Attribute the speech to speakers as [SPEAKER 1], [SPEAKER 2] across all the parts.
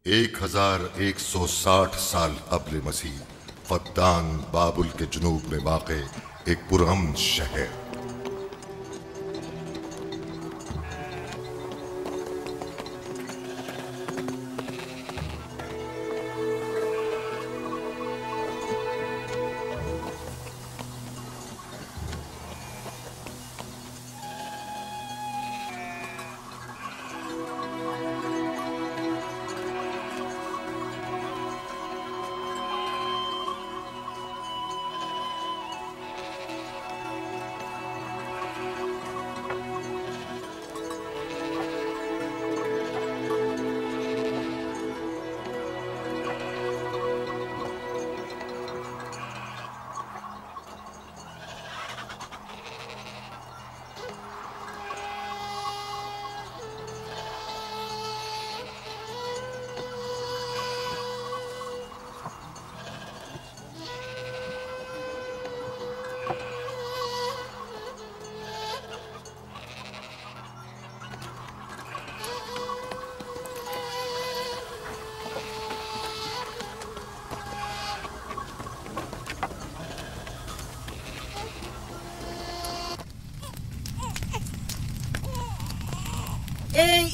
[SPEAKER 1] 1160 साल कब्ल मसीह फद्दान बाबुल के जुनूब में वाक़े एक पुरअमन शहर।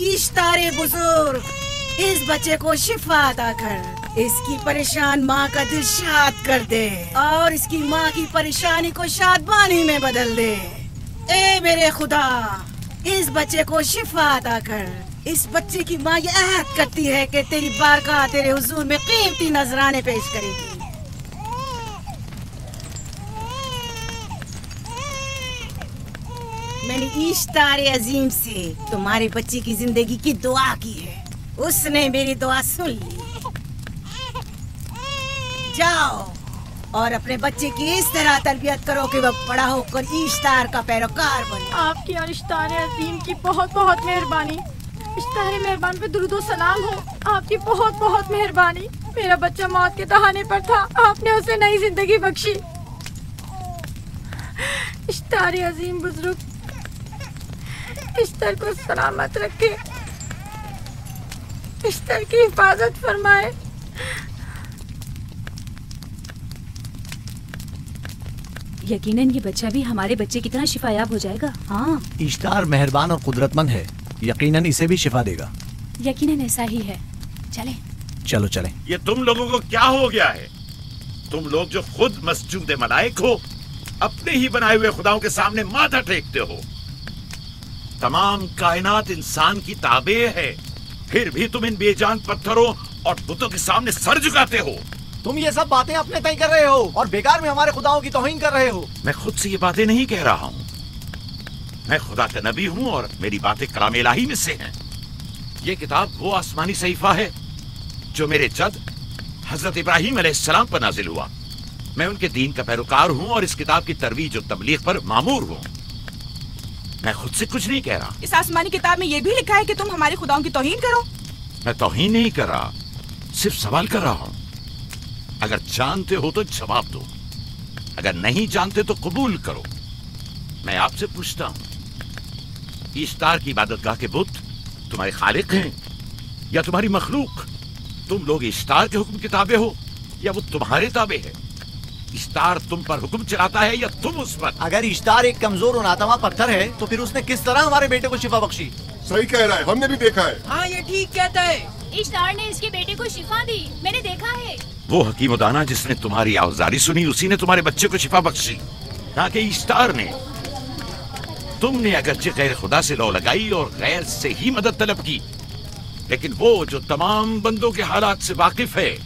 [SPEAKER 2] इश्तारे बुजुर्ग, इस बच्चे को शिफा अता कर, इसकी परेशान माँ का दिल शाद कर दे और इसकी माँ की परेशानी को शादबानी में बदल दे। ए मेरे खुदा, इस बच्चे को शिफा अता कर। इस बच्चे की माँ ये अहद करती है कि तेरी बारगाह तेरे हुजूर में कीमती नजराने पेश करेगी। मैंने इश्तारे अजीम से तुम्हारे बच्चे की जिंदगी की दुआ की है, उसने मेरी दुआ सुन ली। जाओ और अपने बच्चे की इस तरह तरबियत करो कि वह बड़ा होकर इश्तार का पैरोकार बने।
[SPEAKER 3] आपकी और इश्तारे अजीम की बहुत बहुत मेहरबानी। इश्तारे मेहरबान पे दुरूद सलाम हो। आपकी बहुत बहुत मेहरबानी। मेरा बच्चा मौत के दहाने पर था, आपने उसे नई जिंदगी बख्शी। इश्तारे अजीम बुजुर्ग इश्तर को सलामत रखे, इश्तर की हिफाजत फरमाए।
[SPEAKER 4] यकीनन ये बच्चा भी हमारे बच्चे की तरह शिफायाब हो जाएगा। हाँ,
[SPEAKER 5] इश्तार मेहरबान और कुदरतमंद है, यकीनन इसे भी शिफा देगा।
[SPEAKER 4] यकीनन ऐसा ही है। चलें।
[SPEAKER 5] चलो चलें।
[SPEAKER 6] ये तुम लोगों को क्या हो गया है? तुम लोग जो खुद मस्जूद मलाइक हो, अपने ही बनाए हुए खुदाओं के सामने माथा टेकते हो। तमाम कायनात इंसान की ताबे है, फिर भी तुम इन बेजान पत्थरों और बुतों के सामने सर झुकाते हो।
[SPEAKER 5] तुम ये सब बातें अपने तय कर रहे हो और बेकार में हमारे खुदाओं की तौहीन कर रहे हो।
[SPEAKER 6] मैं खुद से ये बातें नहीं कह रहा हूँ, मैं खुदा का नबी हूँ और मेरी बातें कलाम इलाही में से हैं। ये किताब वो आसमानी सहीफा है जो मेरे जद हजरत इब्राहिम अलैहिस्सलाम पर नाजिल हुआ। मैं उनके दीन का पैरोकार हूँ और इस किताब की तरवीज और तबलीग पर मामूर हूँ। मैं खुद से कुछ नहीं कह रहा।
[SPEAKER 7] इस आसमानी किताब में ये भी लिखा है कि तुम हमारे खुदाओं की तौहीन करो।
[SPEAKER 6] मैं तौहीन नहीं कर रहा, सिर्फ सवाल कर रहा हूँ। अगर जानते हो तो जवाब दो, अगर नहीं जानते तो कबूल करो। मैं आपसे पूछता हूँ, इश्तार की इबादतगाह के बुत तुम्हारे खालिक हैं या तुम्हारी मखलूक? तुम लोग इश्तार के हुक्म के ताबे हो या वो तुम्हारे ताबे है? इश्तार तुम पर हुक्म चलाता है या तुम उस पर?
[SPEAKER 5] अगर इश्तार एक कमजोर और नातवा पत्थर है तो फिर उसने किस तरह हमारे बेटे को शिफा बख्शी?
[SPEAKER 1] सही कह रहा है, हमने भी देखा है।
[SPEAKER 7] हाँ, ये ठीक कहता है।
[SPEAKER 8] इश्तार ने इसके बेटे को शिफा दी, मैंने देखा है।
[SPEAKER 6] वो हकीम दाना जिसने तुम्हारी आवाज़ारी सुनी, उसी ने तुम्हारे बच्चे को शिफा बख्शी, ना कि इश्तार ने। तुमने अगरचे गैर खुदा से लौ लगाई और गैर से ही मदद तलब की, लेकिन वो जो तमाम बंदों के हालात से वाकिफ है,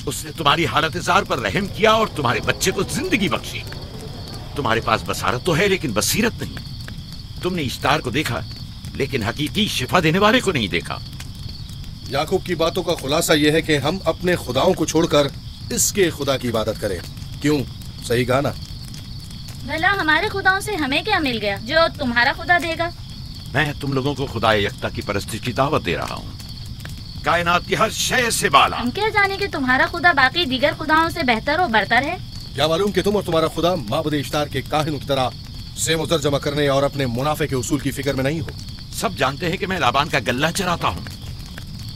[SPEAKER 6] उसने तुम्हारी हालत जार पर रहम किया और तुम्हारे बच्चे को जिंदगी बख्शी। तुम्हारे पास बसारत तो है लेकिन बसीरत नहीं। तुमने इश्तार को देखा लेकिन हकीकी शिफा देने वाले को नहीं देखा।
[SPEAKER 9] याकूब की बातों का खुलासा यह है कि हम अपने खुदाओं को छोड़कर इसके खुदा की इबादत करें। क्यों? सही कहा ना?
[SPEAKER 8] भला हमारे खुदाओं से हमें क्या मिल गया जो तुम्हारा खुदा देगा?
[SPEAKER 6] मैं तुम लोगों को खुदा यकता की परस्तिश की दावत दे रहा हूँ, कायनात की हर शय से बाला।
[SPEAKER 8] हम क्या जाने कि तुम्हारा खुदा बाकी दीगर खुदाओं से बेहतर और बरतर है?
[SPEAKER 9] क्या मालूम कि तुम और तुम्हारा खुदा माबुद इश्तार के काहिनों की तरह सेम उज़र जमा करने और अपने मुनाफे के उसूल की फिक्र में नहीं हो।
[SPEAKER 6] सब जानते हैं कि मैं लाबान का गल्ला चराता हूँ,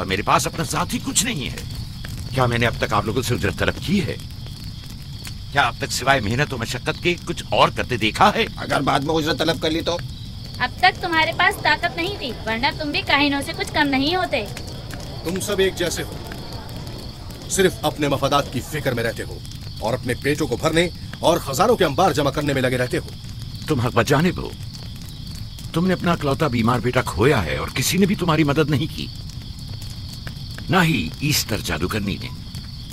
[SPEAKER 6] और मेरे पास अपना साथ ही कुछ नहीं है। क्या मैंने अब तक आप लोगों से उजरत तलब की है? क्या अब तक सिवाय मेहनत और मशक्कत के कुछ और करते देखा है?
[SPEAKER 10] अगर बाद में उजरत तलब कर ली तो?
[SPEAKER 8] अब तक तुम्हारे पास ताकत नहीं थी, वरना तुम भी काहिनों से कुछ कम नहीं होते।
[SPEAKER 9] तुम सब एक जैसे हो, सिर्फ अपने मफादात की फिक्र में रहते हो और अपने पेटों को भरने और खजानों के अंबार जमा करने में लगे रहते हो।
[SPEAKER 6] तुम हक बजानिब हो। तुमने अपना इकलौता बीमार बेटा खोया है और किसी ने भी तुम्हारी मदद नहीं की, ना ही ईस्टर जादूगरनी ने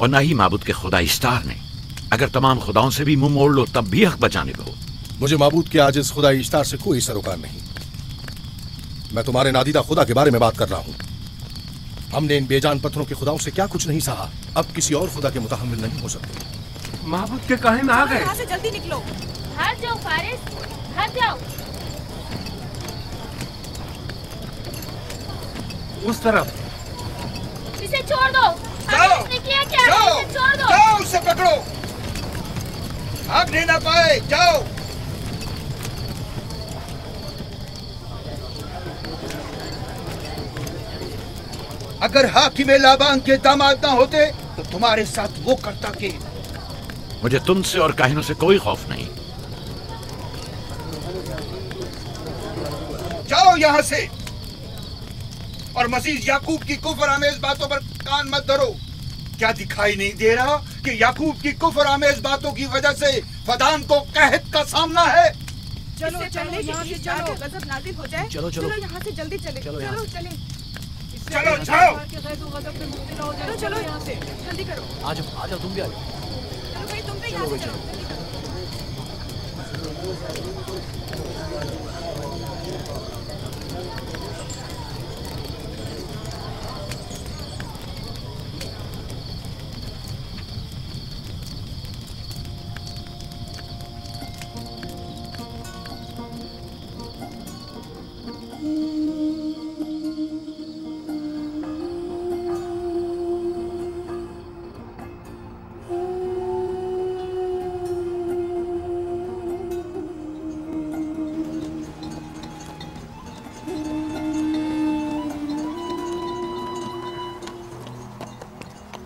[SPEAKER 6] और ना ही माबूद के खुदा इस्तार ने। अगर तमाम खुदाओं से भी मुंह मोड़ लो तब भी हक बजानिब हो।
[SPEAKER 9] मुझे माबूद के आजिज खुदा इस्तार से कोई सरोकार नहीं। मैं तुम्हारे नादीदा खुदा के बारे में बात कर रहा हूँ। हमने इन बेजान पत्थरों के खुदाओं से क्या कुछ नहीं सहा, अब किसी और खुदा के मुतहम्मिल नहीं हो सकते।
[SPEAKER 11] माबूद के काहे में आ गए?
[SPEAKER 7] यहाँ से जल्दी निकलो।
[SPEAKER 8] भाग जाओ फारिस, भाग जाओ।
[SPEAKER 11] उस तरफ।
[SPEAKER 8] इसे छोड़ दो। इसने किया क्या? इसे छोड़ दो।
[SPEAKER 10] जाओ, उसे पकड़ो। भागने ना पाए, जाओ। अगर हाकिम लाबान के दामाद ना होते तो तुम्हारे साथ वो करता के।
[SPEAKER 6] मुझे तुमसे और काहिनों से कोई खौफ नहीं।
[SPEAKER 10] जाओ यहाँ से और मजीद याकूब की कुफर आमेज बातों पर कान मत धरो। क्या दिखाई नहीं दे रहा कि याकूब की कुफर आमेज बातों की वजह से फदान को कहत का सामना है?
[SPEAKER 7] चलो चलो यहाँ से चलो, गजब नाज़िल हो जाए।
[SPEAKER 5] चलो चलो
[SPEAKER 7] यहाँ से जल्दी चले। चलो चले।
[SPEAKER 10] चलो जाओ।
[SPEAKER 7] चलो चलो यहाँ से जल्दी करो।
[SPEAKER 5] आ जाओ तुम भी आ जाओ।
[SPEAKER 7] चलो भाई तुम भी यहाँ से चलो।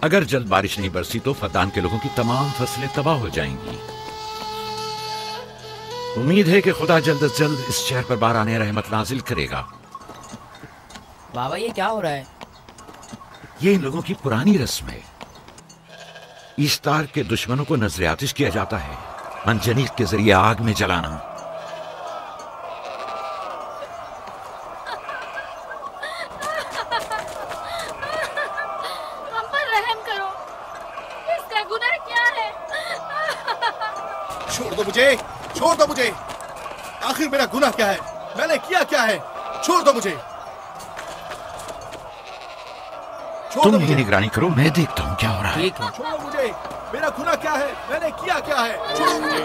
[SPEAKER 6] अगर जल्द बारिश नहीं बरसी तो फदान के लोगों की तमाम फसलें तबाह हो जाएंगी। उम्मीद है कि खुदा जल्द से जल्द इस शहर पर बाराने रहमत नाजिल करेगा।
[SPEAKER 12] बाबा ये क्या हो रहा है?
[SPEAKER 6] ये इन लोगों की पुरानी रस्म है। ईस्तार के दुश्मनों को नजर आतिश किया जाता है, मंजनीक के जरिए आग में जलाना।
[SPEAKER 9] छोड़ दो मुझे। आखिर मेरा गुनाह क्या है? मैंने किया क्या है? छोड़ दो मुझे।
[SPEAKER 6] तुम ही निगरानी करो, मैं देखता हूँ क्या हो रहा है।
[SPEAKER 9] छोड़ो मुझे। मेरा गुनाह क्या है? मैंने किया क्या है? छोड़ो मुझे।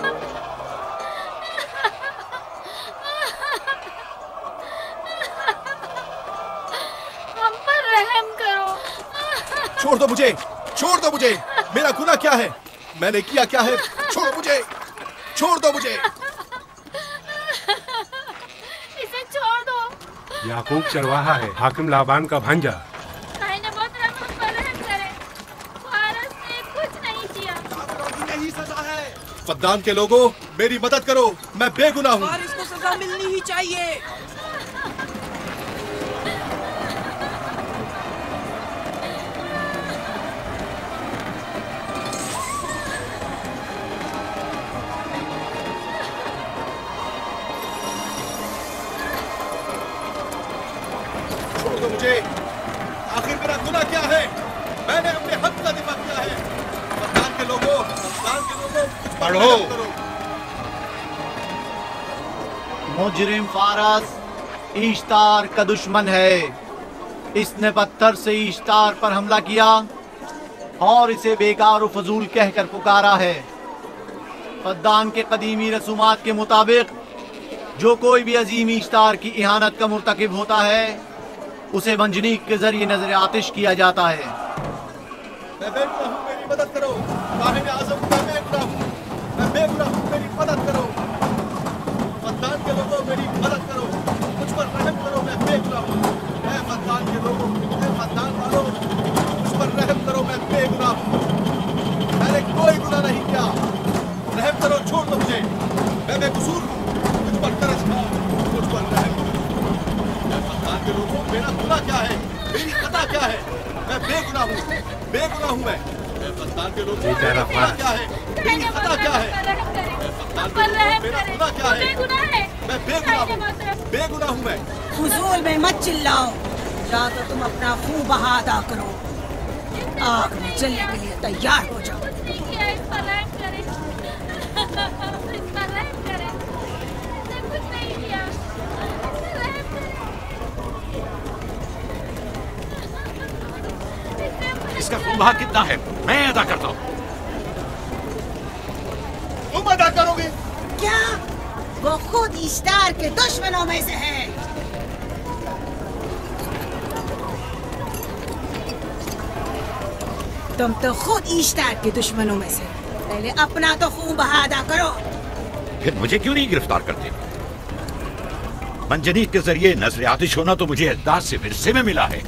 [SPEAKER 8] हम पर रहम करो।
[SPEAKER 9] छोड़ दो मुझे। छोड़ दो मुझे। मेरा गुनाह क्या है? मैंने किया क्या है? छोड़ो मुझे। छोड़ दो मुझे।
[SPEAKER 8] इसे छोड़ दो।
[SPEAKER 11] याकूब चरवाहा है, हाकिम लाबान का भांजा।
[SPEAKER 8] बहुत रहम करे। फारिस ने कुछ नहीं किया।
[SPEAKER 9] यही सजा है। फद्दान के लोगों, मेरी मदद करो, मैं बेगुनाह हूँ।
[SPEAKER 7] फारिस को सजा मिलनी ही चाहिए।
[SPEAKER 9] मुझे आखिर मेरा गुनाह क्या है? मैंने अपने हक का दिफा किया है। फद्दान के लोगों,
[SPEAKER 10] पढ़ो।
[SPEAKER 5] मुजरिम फारस ईश्तार का दुश्मन है। इसने पत्थर से ईश्तार पर हमला किया और इसे बेकार और फजूल कहकर पुकारा है। फद्दान के कदीमी रसूमात के मुताबिक जो कोई भी अजीम ईश्तार की इहानत का मुर्तकिब होता है उसे मंजनीक के जरिए नजर आतिश किया जाता है।
[SPEAKER 9] मैं बेगुनाह हूँ, मेरी मदद करो। काहिन आज़म, मैं बेगुनाह हूँ, मैं बेगुनाह हूँ, मेरी मदद करो। फद्दान के लोगों, मेरी मदद करो, मुझ पर रहम करो, मैं बेगुनाह हूँ। मैं फद्दान के लोगों, मैं फद्दान मैं बेगुनाह हूँ, बेगुनाह हूँ मैं। फद्दान के लोग
[SPEAKER 11] बेचारा फारस।
[SPEAKER 9] क्या है? मेरी खता क्या है? मेरा गुनाह क्या है? मैं बेगुनाह हूँ, बेगुनाह हूँ मैं।
[SPEAKER 2] फुजूल में मत चिल्लाओ, या तो तुम अपना खून बहा अदा करो, आग में जलने के लिए तैयार हो जाओ।
[SPEAKER 6] इसका खून बहा कितना है मैं अदा करता हूँ।
[SPEAKER 10] तुम अदा करोगे?
[SPEAKER 2] क्या? वो खुद इश्तार के दुश्मनों में से है। तुम तो खुद इश्तार के दुश्मनों में से। पहले अपना तो खून बहा अदा करो।
[SPEAKER 6] फिर मुझे क्यों नहीं गिरफ्तार करते? मंजनीक के जरिए नजर आतिश होना तो मुझे अजदाद से विरसे में मिला है।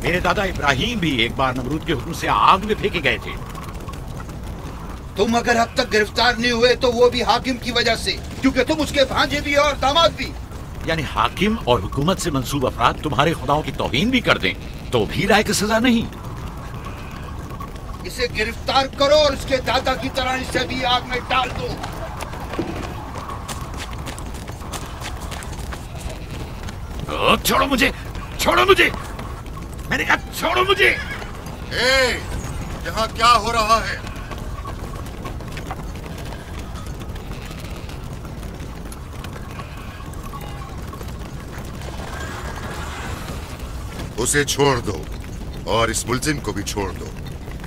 [SPEAKER 6] मेरे दादा इब्राहिम भी एक बार नमरूद के हुक्म से आग में फेंके गए थे।
[SPEAKER 10] तुम अगर अब तक गिरफ्तार नहीं हुए तो वो भी हाकिम की वजह से, क्योंकि तुम उसके भांजे भी और दामाद भी।
[SPEAKER 6] यानी हाकिम और हुकूमत से मंसूब अफराद तुम्हारे खुदाओं की तौहीन भी कर दें तो भी लायक सजा नहीं।
[SPEAKER 10] इसे गिरफ्तार करो और इसके दादा की तरह इसे भी आग में डाल दो।
[SPEAKER 6] छोड़ो मुझे, छोड़ो मुझे, मैंने कहा छोड़ो मुझे।
[SPEAKER 1] यहाँ क्या हो रहा है? उसे छोड़ दो और इस मुलजिम को भी छोड़ दो।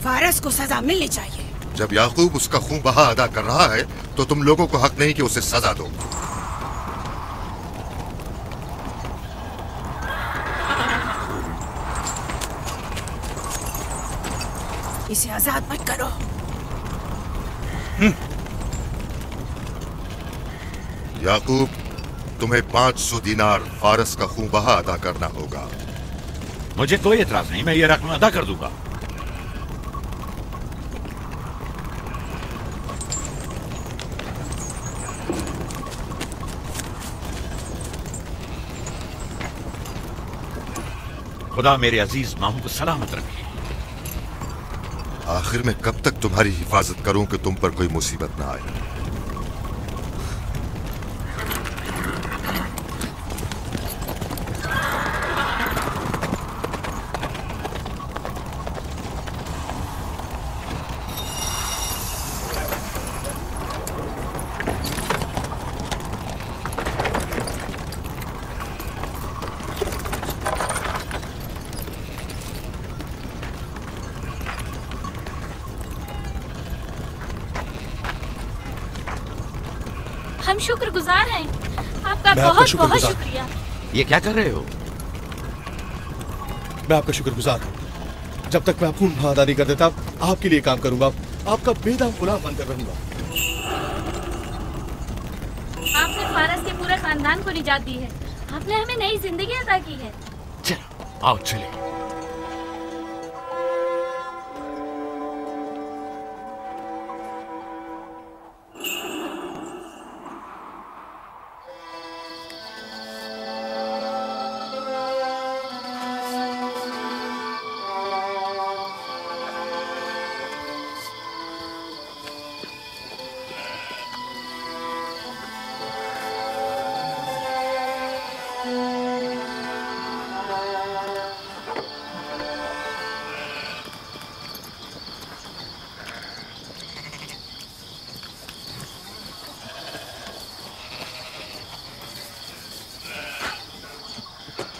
[SPEAKER 2] फारस को सजा मिलनी चाहिए।
[SPEAKER 1] जब याकूब उसका खून बहा अदा कर रहा है तो तुम लोगों को हक नहीं कि उसे सजा दो।
[SPEAKER 2] इसे आजाद मत करो।
[SPEAKER 1] याकूब, तुम्हें 500 दीनार फारस का खून बहा अदा करना होगा।
[SPEAKER 6] मुझे कोई एतराज नहीं, मैं ये रकम अदा कर दूंगा। खुदा मेरे अजीज मामू को सलामत रखे।
[SPEAKER 1] आखिर में कब तक तुम्हारी हिफाजत करूं कि तुम पर कोई मुसीबत ना आए?
[SPEAKER 8] हम शुक्रगुजार हैं आपका, बहुत बहुत शुक्रिया।
[SPEAKER 6] ये क्या कर रहे हो?
[SPEAKER 9] मैं आपका शुक्रगुजार हूँ। जब तक मैं खून बहा अदा नहीं कर देता आपके लिए काम करूंगा, आपका बेदाम गुलाम बनकर रहूंगा।
[SPEAKER 8] आपने फारस के पूरे खानदान को निजात दी है, आपने हमें नई जिंदगी अता की है।
[SPEAKER 6] चलो आओ चले।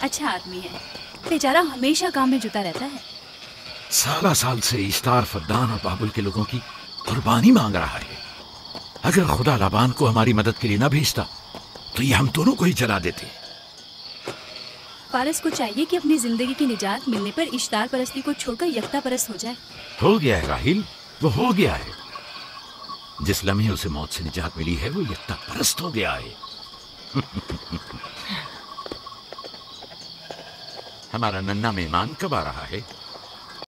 [SPEAKER 4] अच्छा आदमी है, बेचारा हमेशा काम में जुटा रहता है।
[SPEAKER 6] साला साल से इश्तार, फद्दान और बाबुल के लोगों की कुर्बानी मांग रहा है। अगर खुदा लाबान को हमारी मदद के लिए न भेजता तो ये हम दोनों को ही जला देते।
[SPEAKER 4] फारस को चाहिए कि अपनी जिंदगी की निजात मिलने पर इश्तार परस्ती को छोड़कर यकता परस्त हो जाए।
[SPEAKER 6] हो गया है राहिल, वो हो गया है। जिस लम्हे उसे मौत से निजात मिली है वो यकता परस्त हो गया है। हमारा नन्ना मेहमान कब आ रहा है?